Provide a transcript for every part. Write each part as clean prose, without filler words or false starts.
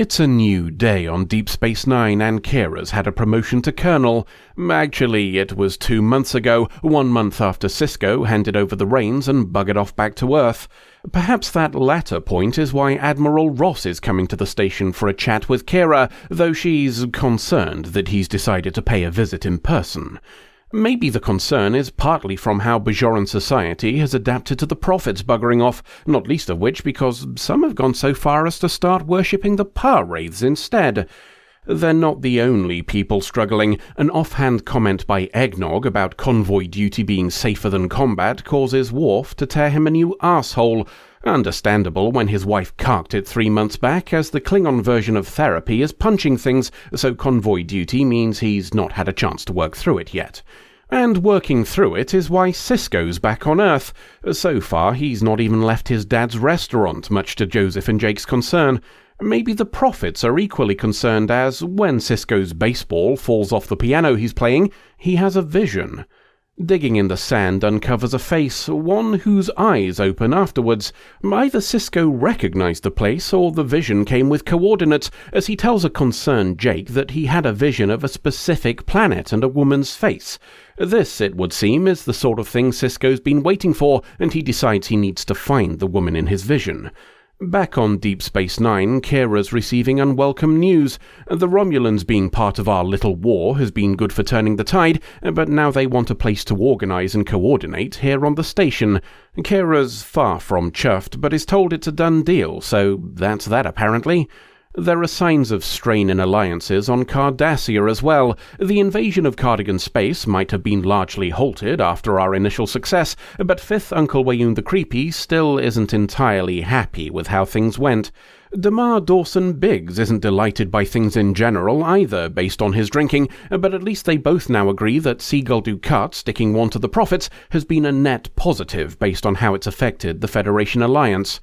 It's a new day on Deep Space Nine, and Kira's had a promotion to Colonel. Actually, it was 2 months ago, 1 month after Sisko handed over the reins and buggered off back to Earth. Perhaps that latter point is why Admiral Ross is coming to the station for a chat with Kira, though she's concerned that he's decided to pay a visit in person. Maybe the concern is partly from how Bajoran society has adapted to the Prophets buggering off, not least of which because some have gone so far as to start worshipping the power wraiths instead. They're not the only people struggling. An offhand comment by Eggnog about convoy duty being safer than combat causes Worf to tear him a new arsehole. Understandable when his wife carked it 3 months back, as the Klingon version of therapy is punching things, so convoy duty means he's not had a chance to work through it yet. And working through it is why Sisko's back on Earth. So far, he's not even left his dad's restaurant, much to Joseph and Jake's concern. Maybe the Prophets are equally concerned, as when Sisko's baseball falls off the piano he's playing, he has a vision. Digging in the sand uncovers a face, one whose eyes open afterwards. Either Sisko recognized the place, or the vision came with coordinates, as he tells a concerned Jake that he had a vision of a specific planet and a woman's face. This, it would seem, is the sort of thing Sisko's been waiting for, and he decides he needs to find the woman in his vision. Back on Deep Space Nine, Kira's receiving unwelcome news. The Romulans being part of our little war has been good for turning the tide, but now they want a place to organise and coordinate here on the station. Kira's far from chuffed, but is told it's a done deal, so that's that apparently. There are signs of strain in alliances on Cardassia as well. The invasion of Cardigan Space might have been largely halted after our initial success, but fifth Uncle Wayoon the Creepy still isn't entirely happy with how things went. Damar Dawson Biggs isn't delighted by things in general either, based on his drinking, but at least they both now agree that Seagull Dukat sticking one to the Prophets has been a net positive based on how it's affected the Federation alliance.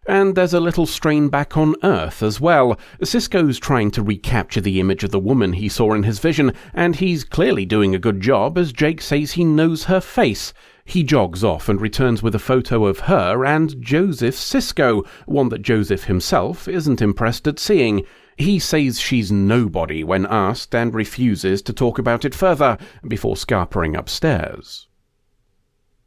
And there's a little strain back on Earth as well. Sisko's trying to recapture the image of the woman he saw in his vision, and he's clearly doing a good job as Jake says he knows her face. He jogs off and returns with a photo of her and Joseph Sisko, one that Joseph himself isn't impressed at seeing. He says she's nobody when asked and refuses to talk about it further, before scarpering upstairs.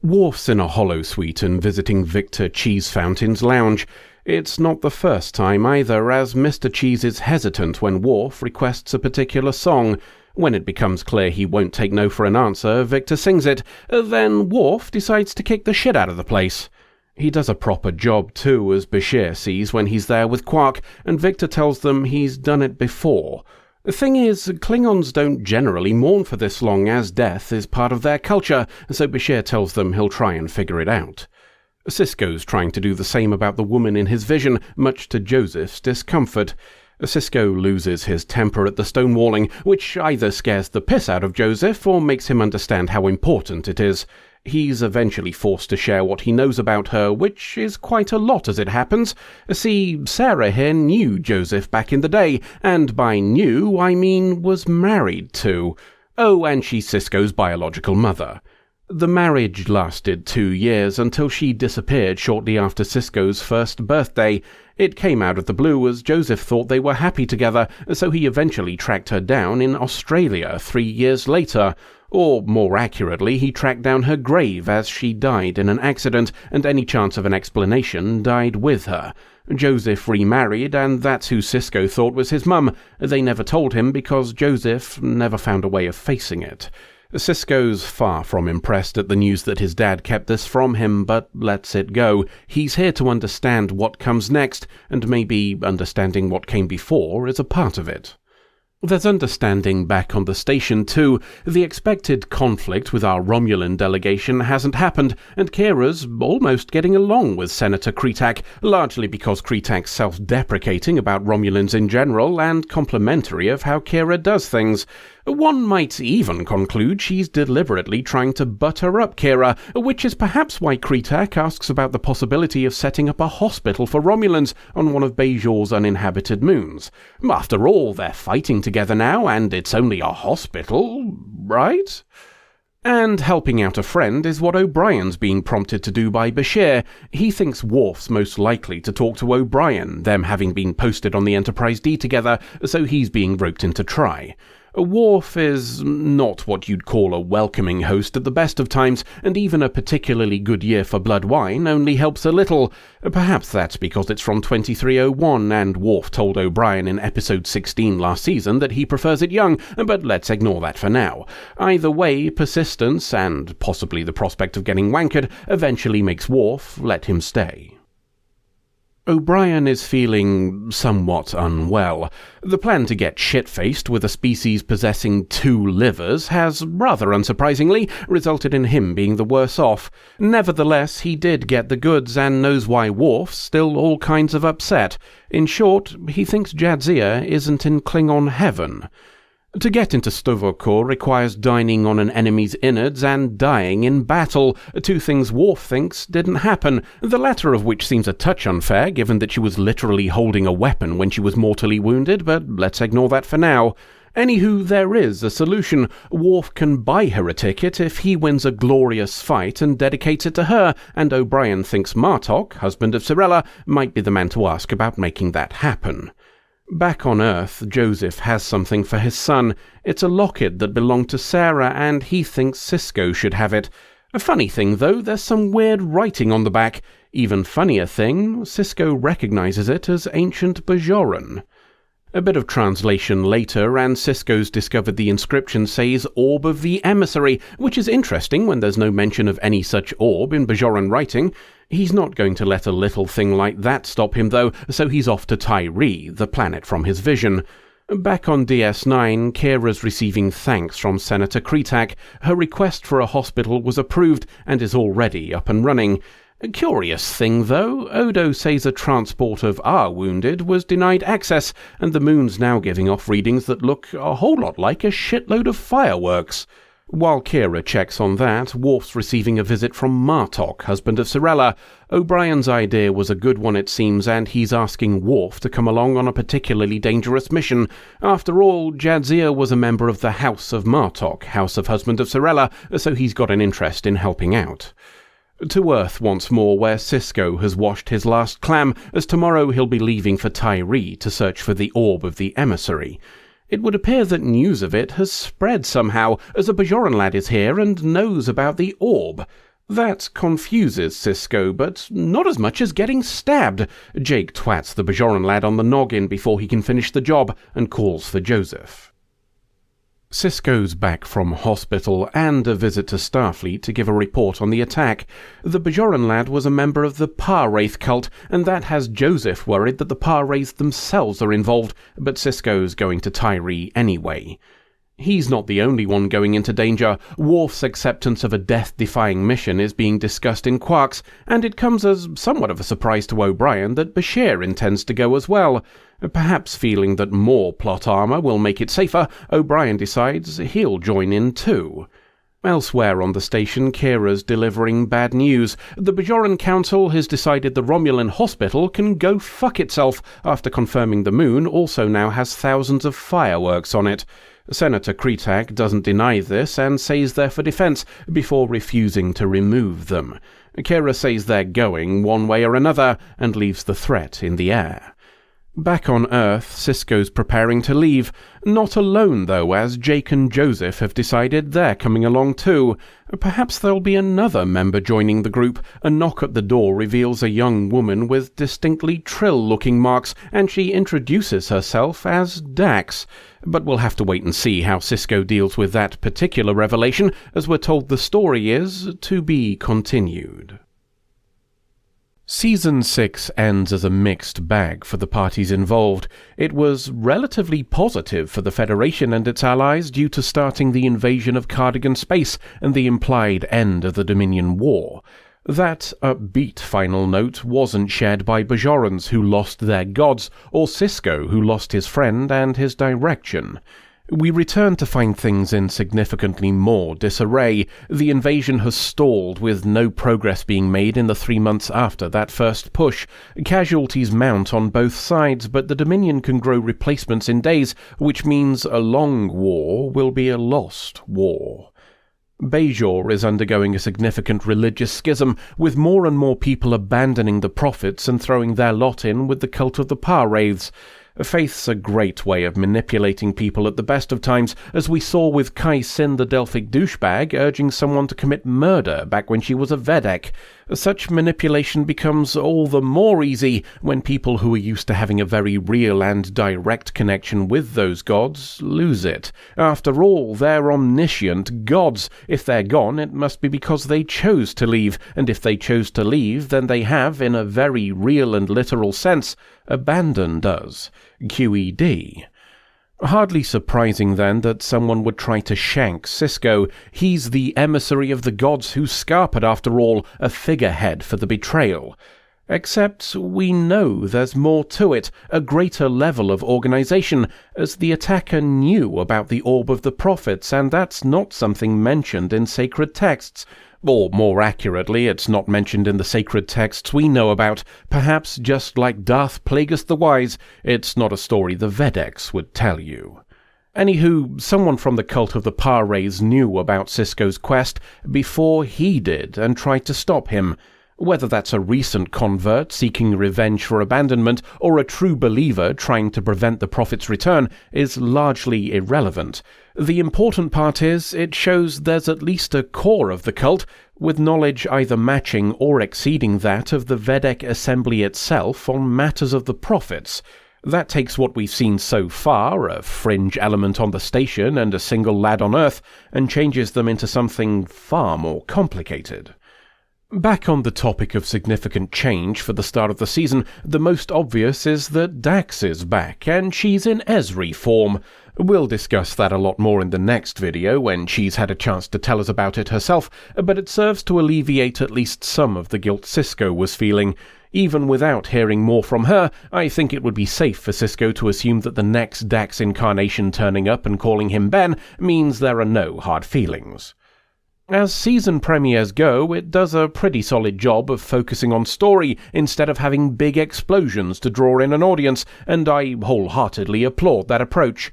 Worf's in a holosuite and visiting Victor Cheese Fountain's lounge. It's not the first time either, as Mr. Cheese is hesitant when Worf requests a particular song. When it becomes clear he won't take no for an answer, Victor sings it. Then Worf decides to kick the shit out of the place. He does a proper job too, as Bashir sees when he's there with Quark, and Victor tells them he's done it before. The thing is, Klingons don't generally mourn for this long, as death is part of their culture, so Bashir tells them he'll try and figure it out. Sisko's trying to do the same about the woman in his vision, much to Joseph's discomfort. Sisko loses his temper at the stonewalling, which either scares the piss out of Joseph or makes him understand how important it is. He's eventually forced to share what he knows about her, which is quite a lot as it happens. See, Sarah here knew Joseph back in the day, and by knew I mean was married to. Oh, and she's Sisko's biological mother. The marriage lasted 2 years until she disappeared shortly after Sisko's first birthday. It came out of the blue as Joseph thought they were happy together, so he eventually tracked her down in Australia 3 years later. Or, more accurately, he tracked down her grave as she died in an accident, and any chance of an explanation died with her. Joseph remarried, and that's who Sisko thought was his mum. They never told him because Joseph never found a way of facing it. Sisko's far from impressed at the news that his dad kept this from him, but lets it go. He's here to understand what comes next, and maybe understanding what came before is a part of it. There's understanding back on the station too. The expected conflict with our Romulan delegation hasn't happened, and Kira's almost getting along with Senator Kretak, largely because Kretak's self-deprecating about Romulans in general and complimentary of how Kira does things. One might even conclude she's deliberately trying to butter up Kira, which is perhaps why Kretak asks about the possibility of setting up a hospital for Romulans on one of Bajor's uninhabited moons. After all, they're fighting together now, and it's only a hospital, right? And helping out a friend is what O'Brien's being prompted to do by Bashir. He thinks Worf's most likely to talk to O'Brien, them having been posted on the Enterprise D together, so he's being roped in to try. Worf is not what you'd call a welcoming host at the best of times, and even a particularly good year for blood wine only helps a little. Perhaps that's because it's from 2301, and Worf told O'Brien in episode 16 last season that he prefers it young, but let's ignore that for now. Either way, persistence, and possibly the prospect of getting wankered, eventually makes Worf let him stay. O'Brien is feeling somewhat unwell. The plan to get shit-faced with a species possessing 2 livers has, rather unsurprisingly, resulted in him being the worse off. Nevertheless, he did get the goods and knows why Worf's still all kinds of upset. In short, he thinks Jadzia isn't in Klingon heaven. To get into Stavropol requires dining on an enemy's innards and dying in battle, 2 things Worf thinks didn't happen, the latter of which seems a touch unfair given that she was literally holding a weapon when she was mortally wounded, but let's ignore that for now. Anywho, there is a solution. Worf can buy her a ticket if he wins a glorious fight and dedicates it to her, and O'Brien thinks Martok, husband of Sirella, might be the man to ask about making that happen. Back on Earth, Joseph has something for his son. It's a locket that belonged to Sarah, and he thinks Sisko should have it. A funny thing, though, there's some weird writing on the back. Even funnier thing, Sisko recognizes it as ancient Bajoran. A bit of translation later, and Sisko's discovered the inscription says Orb of the Emissary, which is interesting when there's no mention of any such orb in Bajoran writing. He's not going to let a little thing like that stop him, though, so he's off to Tyre, the planet from his vision. Back on DS9, Kira's receiving thanks from Senator Kretak. Her request for a hospital was approved and is already up and running. A curious thing, though, Odo says a transport of our wounded was denied access, and the moon's now giving off readings that look a whole lot like a shitload of fireworks. While Kira checks on that, Worf's receiving a visit from Martok, husband of Sirella. O'Brien's idea was a good one, it seems, and he's asking Worf to come along on a particularly dangerous mission. After all, Jadzia was a member of the House of Martok, House of Husband of Sirella, so he's got an interest in helping out. To Earth once more, where Sisko has washed his last clam, as tomorrow he'll be leaving for Tyre to search for the Orb of the Emissary. It would appear that news of it has spread somehow, as a Bajoran lad is here and knows about the orb. That confuses Sisko, but not as much as getting stabbed. Jake twats the Bajoran lad on the noggin before he can finish the job and calls for Joseph. Sisko's back from hospital and a visit to Starfleet to give a report on the attack. The Bajoran lad was a member of the Par-Wraith cult, and that has Joseph worried that the Par-Wraiths themselves are involved, but Sisko's going to Tyre anyway. He's not the only one going into danger. Worf's acceptance of a death-defying mission is being discussed in Quarks, and it comes as somewhat of a surprise to O'Brien that Bashir intends to go as well. Perhaps feeling that more plot armor will make it safer, O'Brien decides he'll join in too. Elsewhere on the station, Kira's delivering bad news. The Bajoran Council has decided the Romulan hospital can go fuck itself after confirming the moon also now has thousands of fireworks on it. Senator Kretak doesn't deny this and says they're for defense before refusing to remove them. Kira says they're going one way or another and leaves the threat in the air. Back on Earth, Sisko's preparing to leave. Not alone, though, as Jake and Joseph have decided they're coming along too. Perhaps there'll be another member joining the group. A knock at the door reveals a young woman with distinctly Trill-looking marks, and she introduces herself as Dax. But we'll have to wait and see how Sisko deals with that particular revelation, as we're told the story is to be continued. Season 6 ends as a mixed bag for the parties involved. It was relatively positive for the Federation and its allies due to starting the invasion of Cardigan space and the implied end of the Dominion War. That upbeat final note wasn't shared by Bajorans who lost their gods, or Sisko who lost his friend and his direction. We return to find things in significantly more disarray. The invasion has stalled, with no progress being made in the 3 months after that first push. Casualties mount on both sides, but the Dominion can grow replacements in days, which means a long war will be a lost war. Bajor is undergoing a significant religious schism, with more and more people abandoning the prophets and throwing their lot in with the cult of the Power Wraiths. Faith's a great way of manipulating people at the best of times, as we saw with Kai Sin the Delphic douchebag urging someone to commit murder back when she was a Vedek. Such manipulation becomes all the more easy when people who are used to having a very real and direct connection with those gods lose it. After all, they're omniscient gods. If they're gone, it must be because they chose to leave, and if they chose to leave, then they have, in a very real and literal sense, abandoned us. QED. Hardly surprising, then, that someone would try to shank Sisko. He's the emissary of the gods who scarpered, after all, a figurehead for the betrayal. Except we know there's more to it, a greater level of organization, as the attacker knew about the Orb of the Prophets, and that's not something mentioned in sacred texts. Or, more accurately, it's not mentioned in the sacred texts we know about. Perhaps just like Darth Plagueis the Wise, it's not a story the Vedeks would tell you. Anywho, someone from the cult of the Power Wraiths knew about Sisko's quest before he did and tried to stop him. Whether that's a recent convert seeking revenge for abandonment or a true believer trying to prevent the Prophet's return is largely irrelevant. The important part is it shows there's at least a core of the cult, with knowledge either matching or exceeding that of the Vedek assembly itself on matters of the Prophets. That takes what we've seen so far, a fringe element on the station and a single lad on Earth, and changes them into something far more complicated. Back on the topic of significant change for the start of the season, the most obvious is that Dax is back, and she's in Esri form. We'll discuss that a lot more in the next video when she's had a chance to tell us about it herself, but it serves to alleviate at least some of the guilt Sisko was feeling. Even without hearing more from her, I think it would be safe for Sisko to assume that the next Dax incarnation turning up and calling him Ben means there are no hard feelings. As season premieres go, it does a pretty solid job of focusing on story instead of having big explosions to draw in an audience, and I wholeheartedly applaud that approach.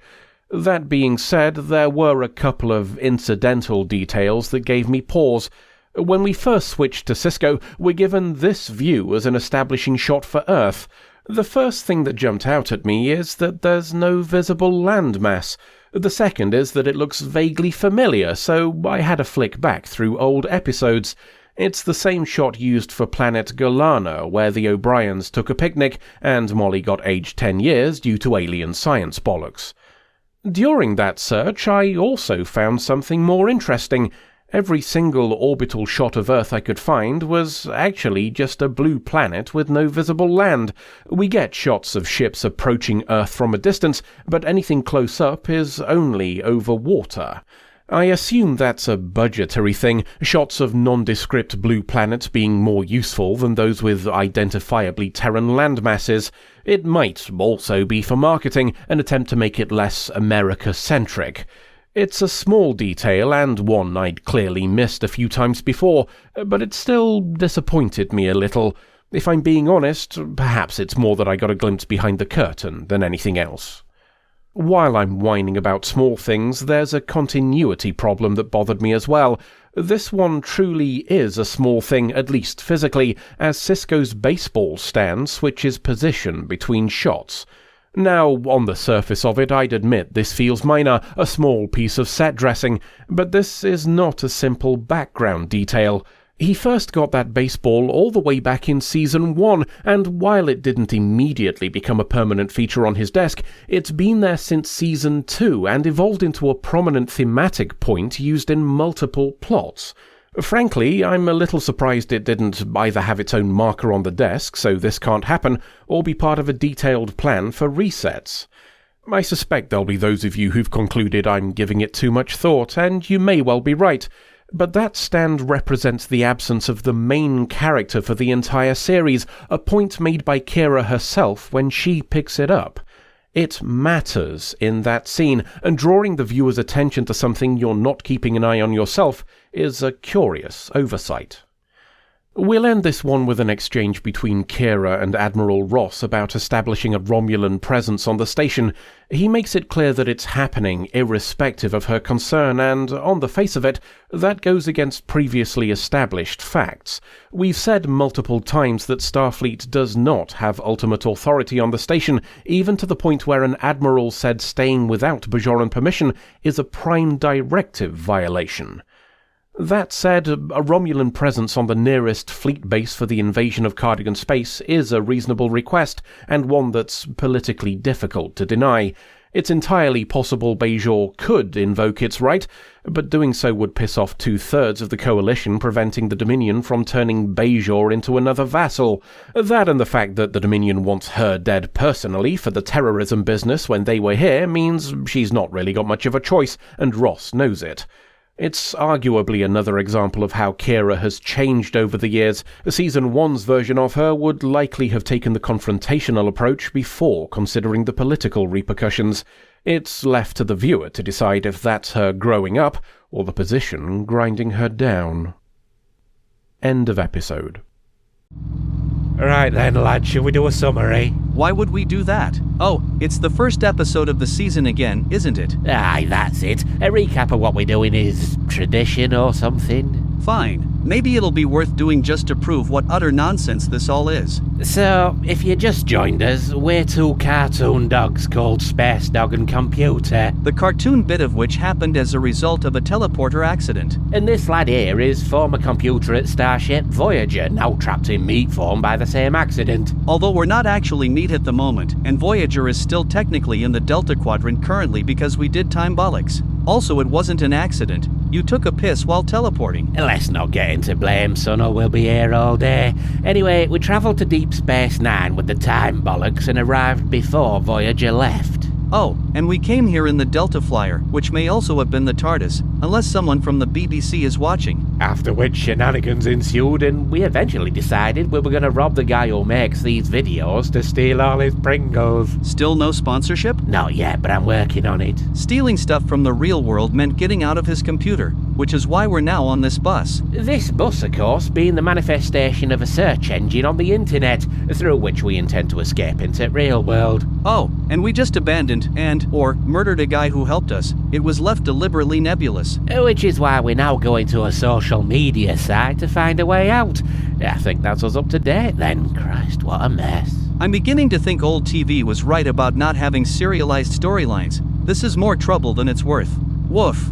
That being said, there were a couple of incidental details that gave me pause. When we first switched to Sisko, we're given this view as an establishing shot for Earth. The first thing that jumped out at me is that there's no visible landmass. The second is that it looks vaguely familiar, so I had a flick back through old episodes. It's the same shot used for planet Golana, where the O'Briens took a picnic and Molly got aged 10 years due to alien science bollocks. During that search, I also found something more interesting. Every single orbital shot of Earth I could find was actually just a blue planet with no visible land. We get shots of ships approaching Earth from a distance, but anything close up is only over water. I assume that's a budgetary thing, shots of nondescript blue planets being more useful than those with identifiably Terran landmasses. It might also be for marketing, an attempt to make it less America-centric. It's a small detail and one I'd clearly missed a few times before, but it still disappointed me a little. If I'm being honest, perhaps it's more that I got a glimpse behind the curtain than anything else. While I'm whining about small things, there's a continuity problem that bothered me as well. This one truly is a small thing, at least physically, as Sisko's baseball stand switches position between shots. Now, on the surface of it, I'd admit this feels minor, a small piece of set dressing, but this is not a simple background detail. He first got that baseball all the way back in Season 1, and while it didn't immediately become a permanent feature on his desk, it's been there since Season 2 and evolved into a prominent thematic point used in multiple plots. Frankly, I'm a little surprised it didn't either have its own marker on the desk, so this can't happen, or be part of a detailed plan for resets. I suspect there'll be those of you who've concluded I'm giving it too much thought, and you may well be right, but that stand represents the absence of the main character for the entire series, a point made by Kira herself when she picks it up. It matters in that scene, and drawing the viewer's attention to something you're not keeping an eye on yourself is a curious oversight. We'll end this one with an exchange between Kira and Admiral Ross about establishing a Romulan presence on the station. He makes it clear that it's happening irrespective of her concern, and, on the face of it, that goes against previously established facts. We've said multiple times that Starfleet does not have ultimate authority on the station, even to the point where an Admiral said staying without Bajoran permission is a Prime Directive violation. That said, a Romulan presence on the nearest fleet base for the invasion of Cardigan space is a reasonable request, and one that's politically difficult to deny. It's entirely possible Bajor could invoke its right, but doing so would piss off 2/3 of the coalition, preventing the Dominion from turning Bajor into another vassal. That and the fact that the Dominion wants her dead personally for the terrorism business when they were here means she's not really got much of a choice, and Ross knows it. It's arguably another example of how Kira has changed over the years. Season 1's version of her would likely have taken the confrontational approach before considering the political repercussions. It's left to the viewer to decide if that's her growing up, or the position grinding her down. End of episode. Right then, lad, shall we do a summary? Why would we do that? Oh, it's the first episode of the season again, isn't it? Aye, that's it. A recap of what we're doing is tradition or something. Fine. Maybe it'll be worth doing just to prove what utter nonsense this all is. So, if you just joined us, we're two cartoon dogs called Space Dog and Computer. The cartoon bit of which happened as a result of a teleporter accident. And this lad here is former computer at Starship Voyager, now trapped in meat form by the same accident. Although we're not actually meat at the moment, and Voyager is still technically in the Delta Quadrant currently because we did time bollocks. Also, it wasn't an accident. You took a piss while teleporting. Let's not get into blame, son, or we'll be here all day. Anyway, we travelled to Deep Space Nine with the time bollocks and arrived before Voyager left. Oh, and we came here in the Delta Flyer, which may also have been the TARDIS, unless someone from the BBC is watching. After which shenanigans ensued, and we eventually decided we were going to rob the guy who makes these videos to steal all his Pringles. Still no sponsorship? Not yet, but I'm working on it. Stealing stuff from the real world meant getting out of his computer, which is why we're now on this bus. This bus, of course, being the manifestation of a search engine on the internet, through which we intend to escape into real world. Oh, and we just abandoned or murdered a guy who helped us. It was left deliberately nebulous. Which is why we're now going to a social media site to find a way out. I think that's us up to date then. Christ, what a mess. I'm beginning to think old TV was right about not having serialized storylines. This is more trouble than it's worth. Woof.